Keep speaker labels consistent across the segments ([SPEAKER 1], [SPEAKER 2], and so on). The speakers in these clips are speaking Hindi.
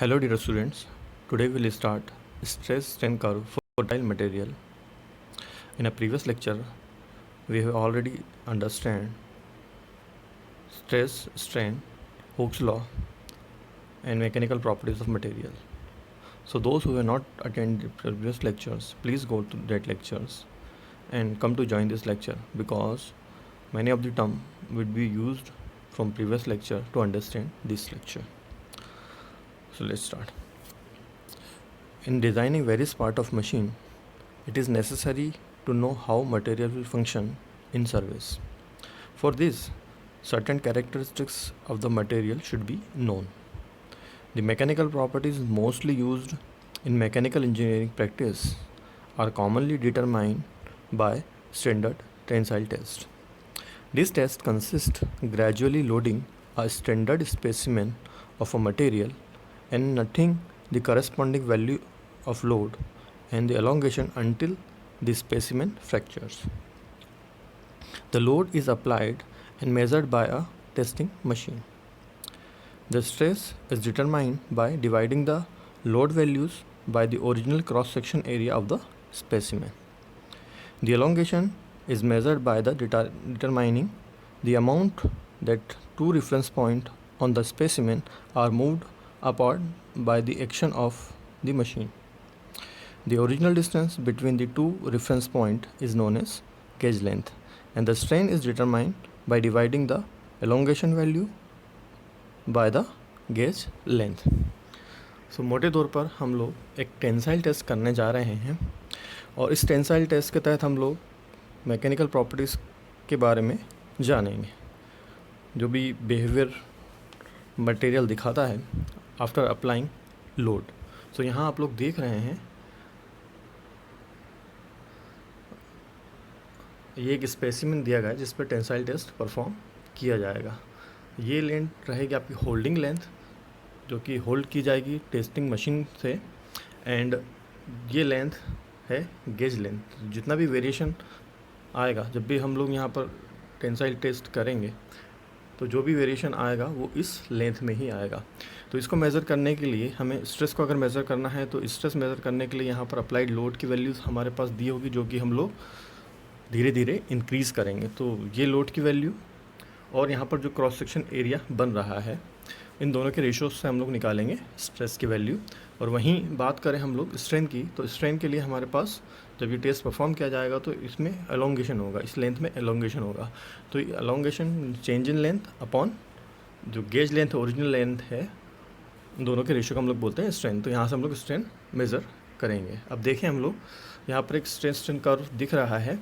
[SPEAKER 1] Hello dear students, today we will start stress strain curve for tile material. In a previous lecture, we have already understand stress, strain, Hooke's law and mechanical properties of material. So those who have not attended previous lectures, please go to that lectures and come to join this lecture because many of the terms would be used from previous lecture to understand this lecture. So let's start. In designing various parts of machine, it is necessary to know how material will function in service. For this, certain characteristics of the material should be known. The mechanical properties mostly used in mechanical engineering practice are commonly determined by standard tensile test. This test consists gradually loading a standard specimen of a material and noting the corresponding value of load and the elongation until the specimen fractures. The load is applied and measured by a testing machine. The stress is determined by dividing the load values by the original cross-section area of the specimen. The elongation is measured by the determining the amount that two reference points on the specimen are moved apart by the action of the machine. The original distance between the two reference points is known as gauge length, and the strain is determined by dividing the elongation value by the gauge length. So मोटे तौर पर हम लोग एक टेंसाइल टेस्ट करने जा रहे हैं और इस टेंसाइल टेस्ट के तहत हम लोग मैकेनिकल प्रॉपर्टीज़ के बारे में जानेंगे. जो भी बिहेवियर मटेरियल दिखाता है आफ्टर अप्लाइंग लोड. सो यहाँ आप लोग देख रहे हैं ये एक स्पेसिमेन दिया गया है जिस पर टेंसाइल टेस्ट परफॉर्म किया जाएगा. ये लेंथ रहेगी आपकी होल्डिंग लेंथ जो कि होल्ड की जाएगी टेस्टिंग मशीन से, एंड ये लेंथ है गेज लेंथ. जितना भी वेरिएशन आएगा जब भी हम लोग यहाँ पर टेंसाइल टेस्ट करेंगे तो जो भी वेरिएशन आएगा वो इस लेंथ में ही आएगा. तो इसको मेज़र करने के लिए हमें स्ट्रेस को अगर मेज़र करना है तो स्ट्रेस मेज़र करने के लिए यहाँ पर अप्लाइड लोड की वैल्यूज़ हमारे पास दी होगी जो कि हम लोग धीरे धीरे इंक्रीज़ करेंगे. तो ये लोड की वैल्यू और यहाँ पर जो क्रॉस सेक्शन एरिया बन रहा है इन दोनों के रेशोज़ से हम लोग निकालेंगे स्ट्रेस की वैल्यू. और वहीं बात करें हम लोग स्ट्रेन की, तो स्ट्रेन के लिए हमारे पास जब ये टेस्ट परफॉर्म किया जाएगा तो इसमें एलोंगेशन होगा, इस लेंथ में एलोंगेशन होगा. तो elongation change in length upon जो गेज लेंथ ओरिजिनल लेंथ है दोनों के रेशो को हम लोग बोलते हैं स्ट्रेन. तो यहाँ से हम लोग स्ट्रेन मेज़र करेंगे. अब देखें हम लोग यहाँ पर एक स्ट्रेन कर्व दिख रहा है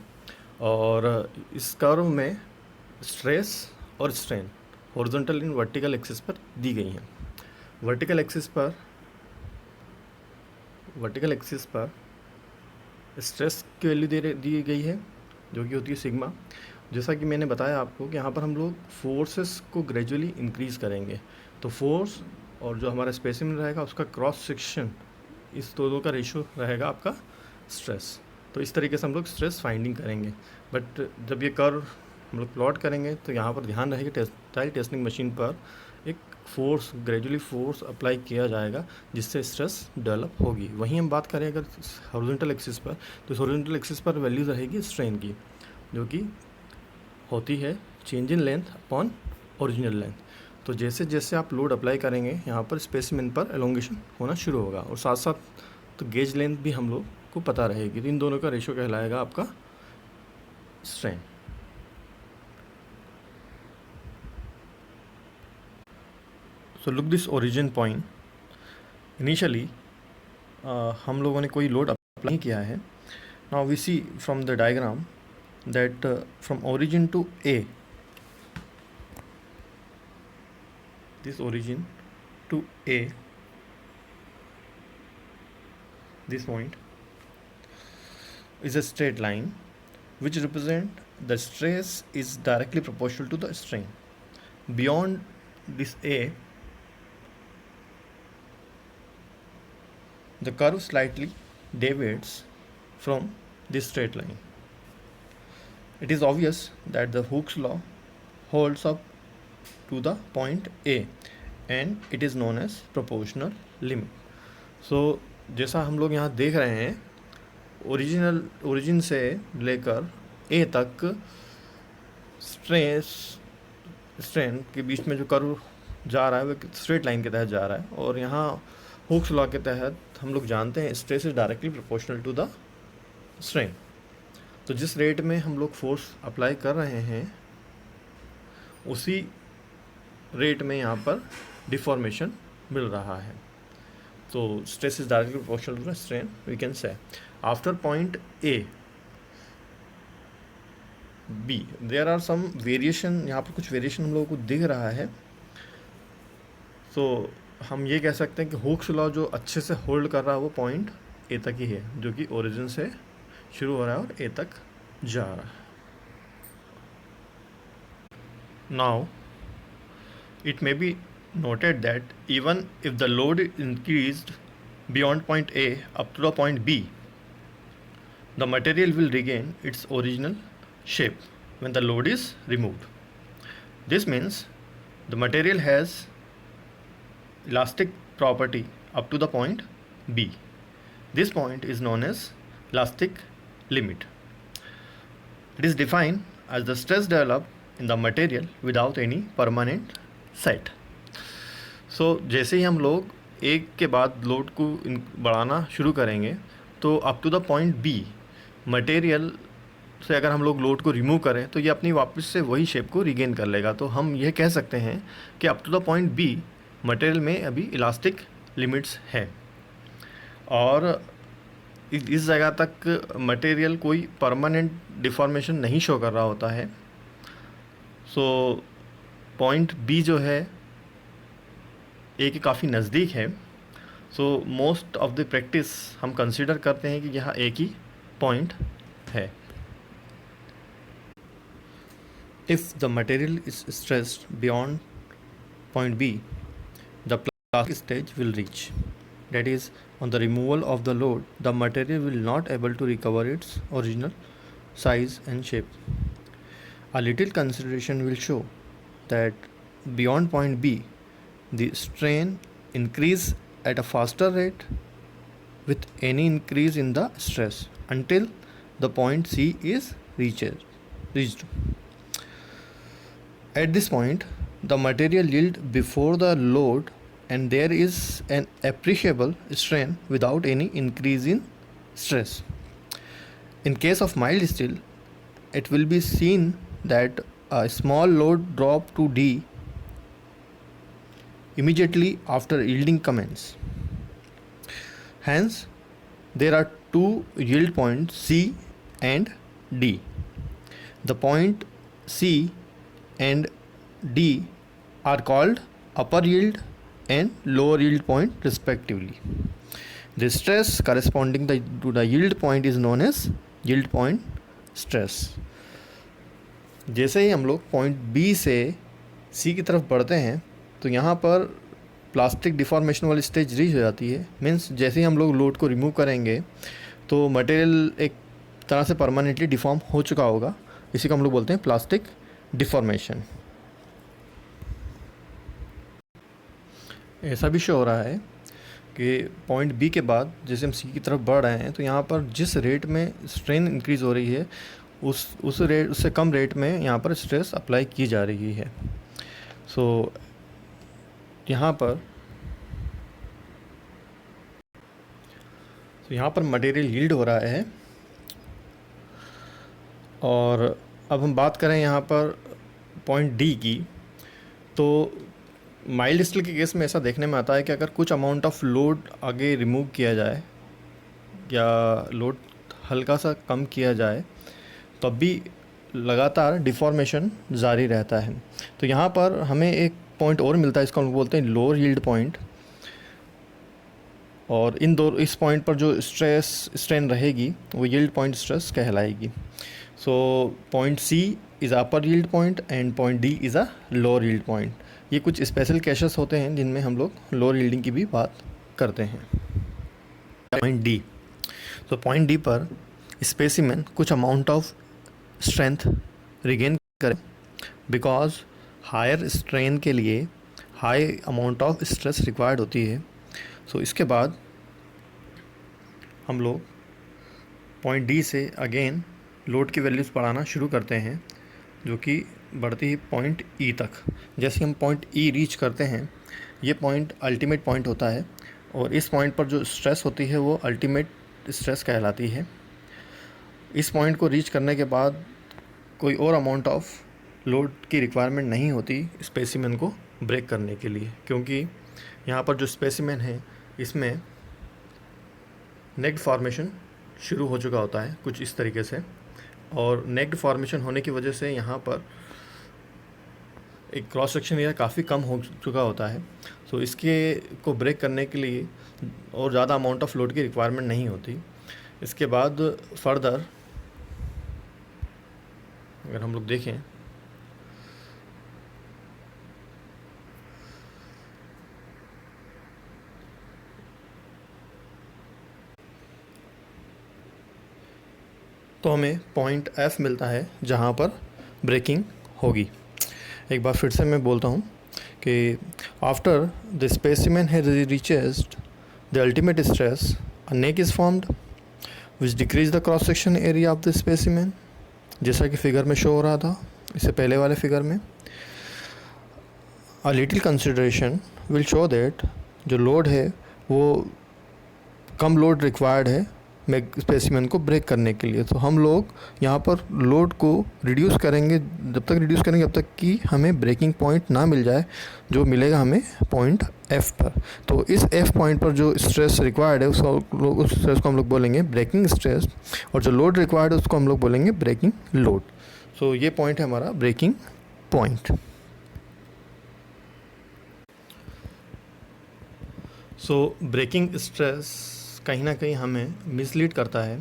[SPEAKER 1] और इस कर्व में स्ट्रेस और strain horizontal in vertical axis पर दी गई हैं. वर्टिकल एक्सिस पर स्ट्रेस की वैल्यू दी गई है जो कि होती है सिग्मा. जैसा कि मैंने बताया आपको कि यहाँ पर हम लोग फोर्सेस को ग्रेजुअली इंक्रीज़ करेंगे. तो फोर्स और जो हमारा स्पेसिमेन रहेगा उसका क्रॉस सेक्शन इस दोनों का रेशो रहेगा आपका स्ट्रेस. तो इस तरीके से हम लोग स्ट्रेस फाइंडिंग करेंगे. बट जब ये कर्व हम लोग प्लॉट करेंगे तो यहाँ पर ध्यान रहे कि टेक्सटाइल टेस्टिंग मशीन पर एक फोर्स ग्रेजुअली फोर्स अप्लाई किया जाएगा जिससे स्ट्रेस डेवलप होगी. वहीं हम बात करें अगर हॉरिजॉन्टल एक्सिस पर, तो हॉरिजॉन्टल एक्सिस पर वैल्यूज रहेगी स्ट्रेन की जो कि होती है change in length upon original length. तो जैसे जैसे आप लोड अप्लाई करेंगे यहाँ पर स्पेसिमेन पर एलोंगेशन होना शुरू होगा और साथ साथ तो गेज लेंथ भी हम लोग को पता रहेगी. तो इन दोनों का रेशो कहलाएगा आपका strain. So look this origin point. Initially हम लोगों ने कोई लोड अप्लाई किया है. Now we see from the diagram that from origin to A, this origin to A, this point is a straight line which represent the stress is directly proportional to the strain. Beyond this A, the curve slightly deviates from this straight line. It is obvious that the Hooke's law holds up to the point A and it is known as proportional limit. So जैसा हम लोग यहाँ देख रहे हैं, ओरिजिन से लेकर ए तक स्ट्रेन के बीच में जो कर्व जा रहा है वो स्ट्रेट लाइन के तहत जा रहा है. और यहाँ हुक्स लॉ के तहत हम लोग जानते हैं stress is directly proportional to the strain. तो जिस रेट में हम लोग फोर्स अप्लाई कर रहे हैं उसी रेट में यहाँ पर डिफॉर्मेशन मिल रहा है. तो stress is directly proportional to the strain. We can say after point A B there are some variation. यहाँ पर कुछ वेरिएशन हम लोगों को दिख रहा है. तो हम ये कह सकते हैं कि हुक्स लॉ जो अच्छे से होल्ड कर रहा है वो पॉइंट ए तक ही है, जो कि ओरिजिन से शुरू हो रहा है और ए तक जा रहा है. Now it may be noted that even if the load increased beyond point A up to the point B, the material will regain its original shape when the load is removed. This means the material has elastic property up to the point B. This point is known as elastic limit. It is defined as the stress developed in the material without any permanent set. So जैसे ही हम लोग एक के बाद लोड को बढ़ाना शुरू करेंगे तो up to the point B material से अगर हम लोग लोड को रिमूव करें तो ये अपनी वापस से वही शेप को रिगेन कर लेगा. तो हम यह कह सकते हैं कि up to the point B material में अभी इलास्टिक लिमिट्स है और इस जगह तक मटेरियल कोई परमानेंट डिफॉर्मेशन नहीं शो कर रहा होता है. सो पॉइंट बी जो है ए के काफ़ी नज़दीक है. So most of the practice हम कंसिडर करते हैं कि यहाँ ए की पॉइंट है. If the material is stressed beyond point B the plastic stage will reach. That is on the removal of the load the material will not able to recover its original size and shape. A little consideration will show that beyond point B, the strain increase at a faster rate with any increase in the stress until the point C is reached. At this point, the material yield before the load and there is an appreciable strain without any increase in stress. In case of mild steel, it will be seen that a small load drop to D immediately after yielding commence. Hence, there are two yield points C and D. The point C and D are called upper yield and lower yield point respectively. The stress corresponding to the yield point is known as yield point stress. जैसे ही हम लोग पॉइंट बी से सी की तरफ बढ़ते हैं तो यहाँ पर प्लास्टिक डिफॉर्मेशन वाली स्टेज रीच हो जाती है. मीन्स जैसे ही हम लोग लोड को रिमूव करेंगे तो मटेरियल एक तरह से परमानेंटली डिफॉर्म हो चुका होगा. इसी को हम लोग बोलते हैं प्लास्टिक डिफॉर्मेशन. ऐसा भी शो हो रहा है कि पॉइंट बी के बाद जैसे हम सी की तरफ बढ़ रहे हैं तो यहाँ पर जिस रेट में स्ट्रेन इंक्रीज़ हो रही है उस रेट उससे कम रेट में यहाँ पर स्ट्रेस अप्लाई की जा रही है. सो यहाँ पर मटेरियल यील्ड हो रहा है. और अब हम बात करें यहाँ पर पॉइंट डी की, तो माइल्ड स्टील के केस में ऐसा देखने में आता है कि अगर कुछ अमाउंट ऑफ लोड आगे रिमूव किया जाए या लोड हल्का सा कम किया जाए तब भी लगातार डिफॉर्मेशन जारी रहता है. तो यहाँ पर हमें एक पॉइंट और मिलता है, इसको हम बोलते हैं लोअर यील्ड पॉइंट. और इस पॉइंट पर जो स्ट्रेन रहेगी वो यील्ड पॉइंट स्ट्रेस कहलाएगी. So point C is upper yield point and point D is a lower yield point. ये कुछ स्पेशल केसेस होते हैं जिनमें हम लोग लोअर यील्डिंग की भी बात करते हैं. पॉइंट डी, तो पॉइंट डी पर स्पेसिमेन कुछ अमाउंट ऑफ स्ट्रेंथ रिगेन करें बिकॉज हायर स्ट्रेन के लिए high amount of stress required होती है। सो इसके बाद हम लोग पॉइंट डी से अगेन लोड की वैल्यूज़ बढ़ाना शुरू करते हैं, जो कि बढ़ती ही पॉइंट ई तक। जैसे हम पॉइंट ई रीच करते हैं, ये पॉइंट अल्टीमेट पॉइंट होता है, और इस पॉइंट पर जो स्ट्रेस होती है वो अल्टीमेट स्ट्रेस कहलाती है। इस पॉइंट को रीच करने के बाद कोई और अमाउंट ऑफ लोड की रिक्वायरमेंट नहीं होती स्पेसिमेन को ब्रेक करने के लिए, क्योंकि यहाँ पर जो स्पेसिमेन है इसमें नेक्ड फॉर्मेशन शुरू हो चुका होता है कुछ इस तरीके से, और नेक्ड फॉर्मेशन होने की वजह से यहाँ पर एक क्रॉस सेक्शन एरिया काफ़ी कम हो चुका होता है। सो इसके को ब्रेक करने के लिए और ज़्यादा अमाउंट ऑफ लोड की रिक्वायरमेंट नहीं होती। इसके बाद फर्दर अगर हम लोग देखें तो हमें पॉइंट एफ मिलता है जहाँ पर ब्रेकिंग होगी। एक बार फिर से मैं बोलता हूँ कि after the specimen has reached the ultimate stress, a neck is formed which decreases the cross section area of the specimen, जैसा कि फिगर में शो हो रहा था इससे पहले वाले फिगर में। अ little consideration will show that जो लोड है वो कम लोड रिक्वायर्ड है स्पेसिमेन को ब्रेक करने के लिए। तो हम लोग यहाँ पर लोड को रिड्यूस करेंगे, जब तक रिड्यूस करेंगे जब तक कि हमें ब्रेकिंग पॉइंट ना मिल जाए, जो मिलेगा हमें पॉइंट एफ पर। तो इस एफ पॉइंट पर जो स्ट्रेस रिक्वायर्ड है उस स्ट्रेस को हम लोग बोलेंगे ब्रेकिंग स्ट्रेस, और जो लोड रिक्वायर्ड है उसको हम लोग बोलेंगे ब्रेकिंग लोड। सो ये पॉइंट है हमारा ब्रेकिंग पॉइंट। सो ब्रेकिंग स्ट्रेस कहीं ना कहीं हमें मिसलीड करता है,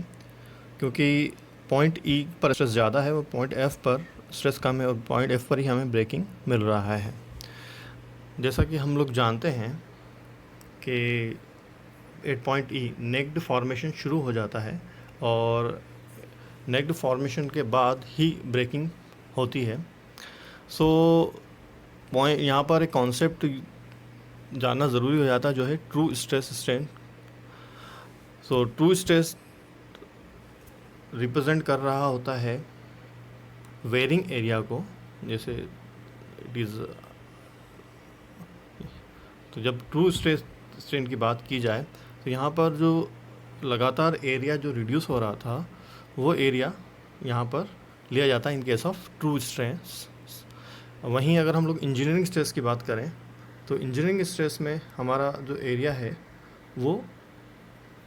[SPEAKER 1] क्योंकि पॉइंट ई पर स्ट्रेस ज़्यादा है और पॉइंट एफ पर स्ट्रेस कम है, और पॉइंट एफ पर ही हमें ब्रेकिंग मिल रहा है। जैसा कि हम लोग जानते हैं कि at point E necked formation शुरू हो जाता है, और नेक्ड फॉर्मेशन के बाद ही ब्रेकिंग होती है। सो पॉइंट यहाँ पर एक कॉन्सेप्ट जानना ज़रूरी हो जाता है, जो है true stress strain. So true stress represent कर रहा होता है वेयरिंग एरिया को, जैसे इट इज़। तो जब ट्रू स्ट्रेस स्ट्रेन की बात की जाए तो यहाँ पर जो लगातार एरिया जो रिड्यूस हो रहा था वो एरिया यहाँ पर लिया जाता है in case of true stress. वहीं अगर हम लोग इंजीनियरिंग स्ट्रेस की बात करें तो इंजीनियरिंग स्ट्रेस में हमारा जो एरिया है वो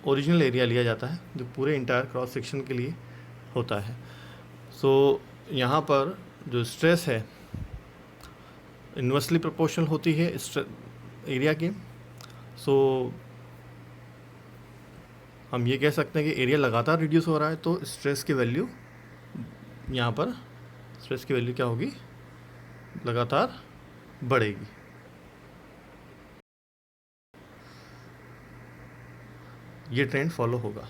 [SPEAKER 1] ओरिजिनल एरिया लिया जाता है, जो पूरे इंटायर क्रॉस सेक्शन के लिए होता है। सो यहाँ पर जो स्ट्रेस है इन्वर्सली प्रोपोर्शनल होती है एरिया के। सो हम ये कह सकते हैं कि एरिया लगातार रिड्यूस हो रहा है तो स्ट्रेस की वैल्यू यहाँ पर स्ट्रेस की वैल्यू क्या होगी, लगातार बढ़ेगी। ये ट्रेंड फॉलो होगा।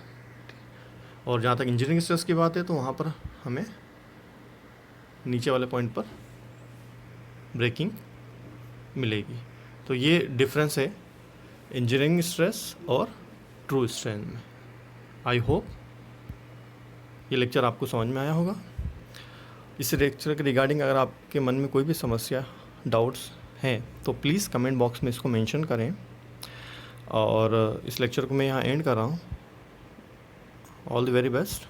[SPEAKER 1] और जहाँ तक इंजीनियरिंग स्ट्रेस की बात है तो वहाँ पर हमें नीचे वाले पॉइंट पर ब्रेकिंग मिलेगी। तो ये डिफरेंस है इंजीनियरिंग स्ट्रेस और ट्रू स्ट्रेन में। आई होप ये लेक्चर आपको समझ में आया होगा। इस लेक्चर के रिगार्डिंग अगर आपके मन में कोई भी समस्या डाउट्स हैं तो प्लीज़ कमेंट बॉक्स में इसको मेंशन करें। और इस लेक्चर को मैं यहाँ एंड कर रहा हूँ। All the very best.